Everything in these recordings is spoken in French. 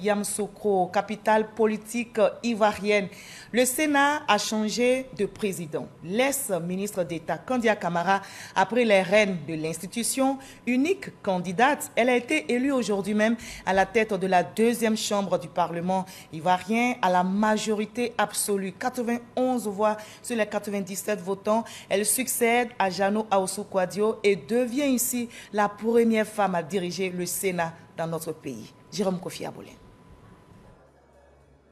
Yamoussoukro, capitale politique ivoirienne. Le Sénat a changé de président. L'ex-ministre d'État Kandia Camara a pris les rênes de l'institution. Unique candidate, elle a été élue aujourd'hui même à la tête de la deuxième chambre du Parlement ivoirien à la majorité absolue, 91 voix sur les 97 votants. Elle succède à Jano Aoussou Kouadio et devient ici la première femme à diriger le Sénat dans notre pays. Jérôme Kofi Aboulin.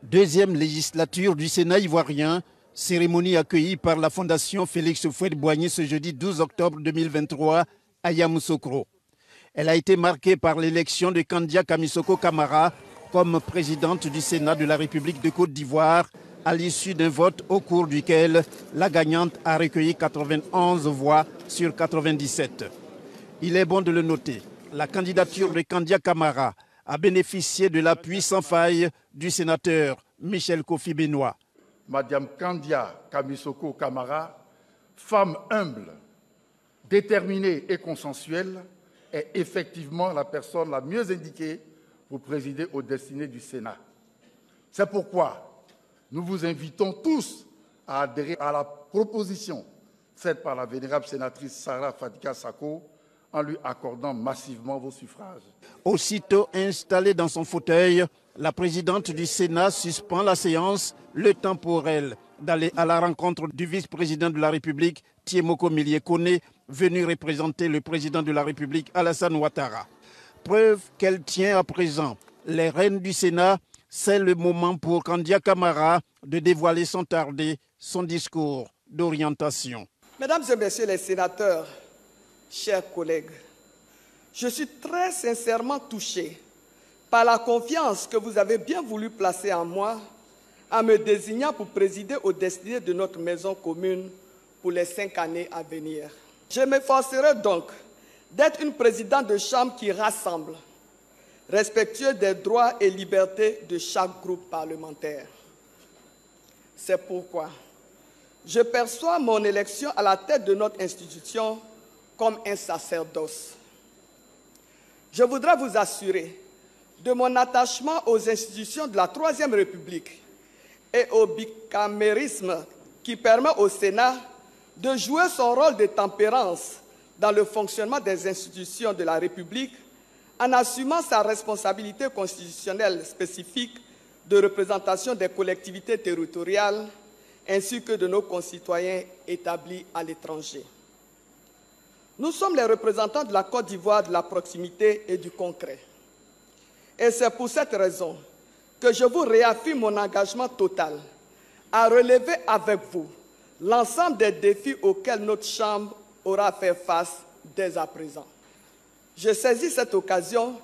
Deuxième législature du Sénat ivoirien, cérémonie accueillie par la Fondation Félix Houphouët-Boigny ce jeudi 12 octobre 2023 à Yamoussoukro. Elle a été marquée par l'élection de Kandia Kamissoko Camara comme présidente du Sénat de la République de Côte d'Ivoire à l'issue d'un vote au cours duquel la gagnante a recueilli 91 voix sur 97. Il est bon de le noter, la candidature de Kandia Camara a bénéficié de l'appui sans faille du sénateur Michel Kofi Benoît. Madame Kandia Kamissoko Camara, femme humble, déterminée et consensuelle, est effectivement la personne la mieux indiquée pour présider aux destinées du Sénat. C'est pourquoi nous vous invitons tous à adhérer à la proposition faite par la vénérable sénatrice Sarah Fadika Sako en lui accordant massivement vos suffrages. Aussitôt installée dans son fauteuil, la présidente du Sénat suspend la séance, le temps pour elle d'aller à la rencontre du vice-président de la République, Thiemoko Milié-Koné, venu représenter le président de la République, Alassane Ouattara. Preuve qu'elle tient à présent les rênes du Sénat, c'est le moment pour Kandia Camara de dévoiler sans tarder son discours d'orientation. Mesdames et messieurs les sénateurs, chers collègues, je suis très sincèrement touché par la confiance que vous avez bien voulu placer en moi en me désignant pour présider aux destinées de notre maison commune pour les 5 années à venir. Je m'efforcerai donc d'être une présidente de chambre qui rassemble, respectueuse des droits et libertés de chaque groupe parlementaire. C'est pourquoi je perçois mon élection à la tête de notre institution comme un sacerdoce. Je voudrais vous assurer de mon attachement aux institutions de la Troisième République et au bicamérisme qui permet au Sénat de jouer son rôle de tempérance dans le fonctionnement des institutions de la République en assumant sa responsabilité constitutionnelle spécifique de représentation des collectivités territoriales ainsi que de nos concitoyens établis à l'étranger. Nous sommes les représentants de la Côte d'Ivoire de la proximité et du concret. Et c'est pour cette raison que je vous réaffirme mon engagement total à relever avec vous l'ensemble des défis auxquels notre Chambre aura à faire face dès à présent. Je saisis cette occasion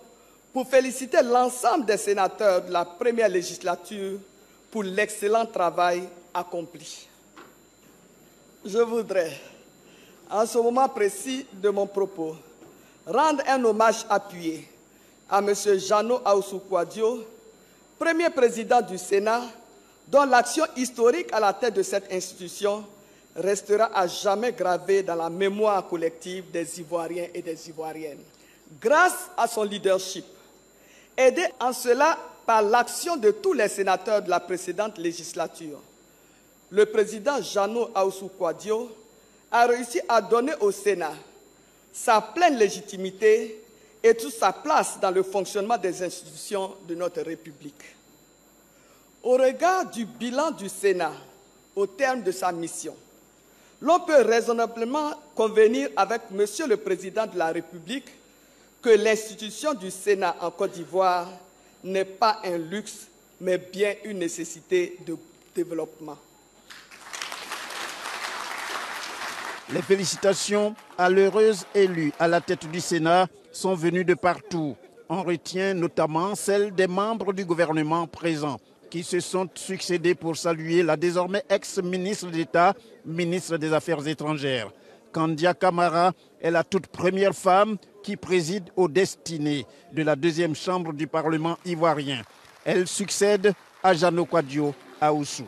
pour féliciter l'ensemble des sénateurs de la première législature pour l'excellent travail accompli. Je voudrais, en ce moment précis de mon propos, rendre un hommage appuyé à M. Jano Aoussou Kouadio, premier président du Sénat, dont l'action historique à la tête de cette institution restera à jamais gravée dans la mémoire collective des Ivoiriens et des Ivoiriennes. Grâce à son leadership, aidé en cela par l'action de tous les sénateurs de la précédente législature, le président Jano Aoussou Kouadio a réussi à donner au Sénat sa pleine légitimité et toute sa place dans le fonctionnement des institutions de notre République. Au regard du bilan du Sénat au terme de sa mission, l'on peut raisonnablement convenir avec Monsieur le Président de la République que l'institution du Sénat en Côte d'Ivoire n'est pas un luxe, mais bien une nécessité de développement. Les félicitations à l'heureuse élue à la tête du Sénat sont venues de partout. On retient notamment celles des membres du gouvernement présents qui se sont succédés pour saluer la désormais ex-ministre d'État, ministre des Affaires étrangères. Kandia Camara est la toute première femme qui préside aux destinées de la deuxième chambre du Parlement ivoirien. Elle succède à Jano Kouadio Aoussou.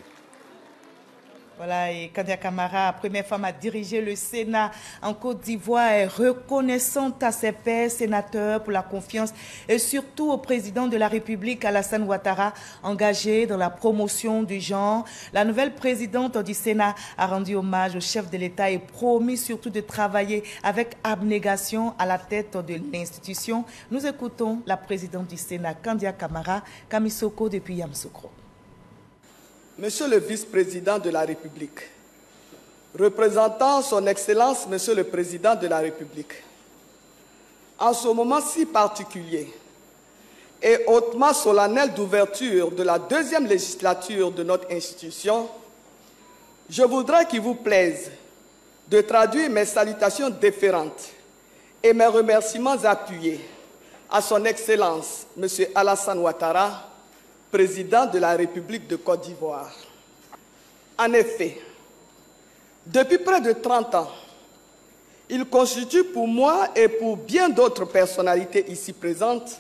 Voilà, et Kandia Camara, première femme à diriger le Sénat en Côte d'Ivoire, est reconnaissante à ses pairs sénateurs pour la confiance et surtout au président de la République, Alassane Ouattara, engagé dans la promotion du genre. La nouvelle présidente du Sénat a rendu hommage au chef de l'État et promis surtout de travailler avec abnégation à la tête de l'institution. Nous écoutons la présidente du Sénat, Kandia Camara, Kamisoko depuis Yamoussoukro. Monsieur le vice-président de la République, représentant son Excellence, Monsieur le Président de la République, en ce moment si particulier et hautement solennel d'ouverture de la deuxième législature de notre institution, je voudrais qu'il vous plaise de traduire mes salutations déférentes et mes remerciements appuyés à son Excellence, Monsieur Alassane Ouattara, président de la République de Côte d'Ivoire. En effet, depuis près de 30 ans, il constitue pour moi et pour bien d'autres personnalités ici présentes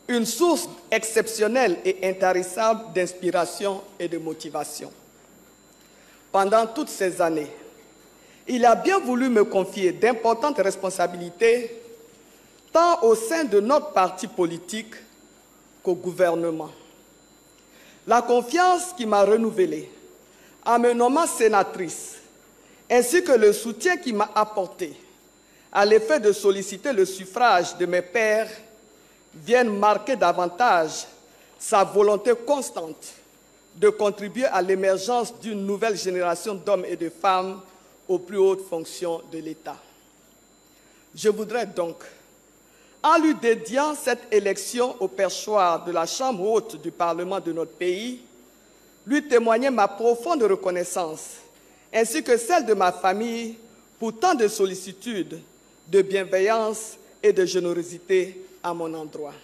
une source exceptionnelle et intarissable d'inspiration et de motivation. Pendant toutes ces années, il a bien voulu me confier d'importantes responsabilités, tant au sein de notre parti politique qu'au gouvernement. La confiance qu'il m'a renouvelée en me nommant sénatrice, ainsi que le soutien qu'il m'a apporté à l'effet de solliciter le suffrage de mes pairs, viennent marquer davantage sa volonté constante de contribuer à l'émergence d'une nouvelle génération d'hommes et de femmes aux plus hautes fonctions de l'État. Je voudrais donc, en lui dédiant cette élection au perchoir de la Chambre haute du Parlement de notre pays, lui témoigner ma profonde reconnaissance, ainsi que celle de ma famille, pour tant de sollicitude, de bienveillance et de générosité à mon endroit.